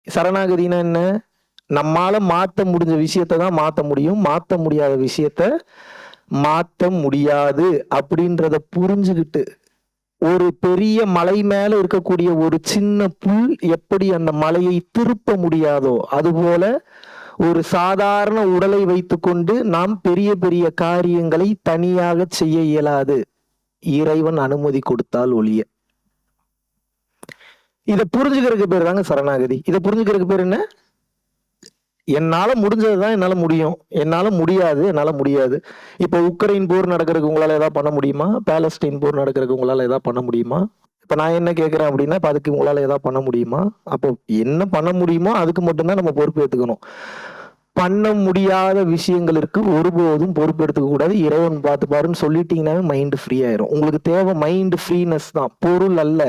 சரணாகதினா என்ன? நம்மால மாத்த முடிஞ்ச விஷயத்தை தான் மாத்த முடியும், மாத்த முடியாத விஷயத்த மாத்த முடியாது அப்படின்றத புரிஞ்சுக்கிட்டு, ஒரு பெரிய மலை மேல இருக்கக்கூடிய ஒரு சின்ன புல் எப்படி அந்த மலையை திருப்ப முடியாதோ அதுபோல ஒரு சாதாரண உடலை வைத்துக்கொண்டு நாம் பெரிய பெரிய காரியங்களை தனியாக செய்ய இயலாது, இறைவன் அனுமதி கொடுத்தால் ஒழிய. இதை புரிஞ்சுக்கிறதுக்கு பேர் தாங்க சரணாகதி. இதை புரிஞ்சுக்கிறதுக்கு பேர் என்ன? என்னால முடிஞ்சதுதான் என்னால முடியும், என்னால முடியாது என்னால முடியாது. இப்ப உக்ரைன் போர் நடக்கிறதுக்கு உங்களால ஏதாவது பண்ண முடியுமா? பாலஸ்தீன் போர் நடக்கிறதுக்கு உங்களால ஏதாவது பண்ண முடியுமா? இப்ப நான் என்ன கேட்கிறேன் அப்படின்னா, இப்ப அதுக்கு உங்களால ஏதாவது பண்ண முடியுமா? அப்போ என்ன பண்ண முடியுமோ அதுக்கு மட்டும்தான் நம்ம பொறுப்பு எடுத்துக்கணும். பண்ண முடியாத விஷயங்களுக்கு ஒருபோதும் பொறுப்பு எடுத்துக்க கூடாது. இறைவன் பார்த்து பாருன்னு சொல்லிட்டீங்கன்னாவே மைண்ட் ஃப்ரீ ஆயிரும். உங்களுக்கு தேவை மைண்ட் ஃப்ரீனஸ் தான், பொருள் அல்ல.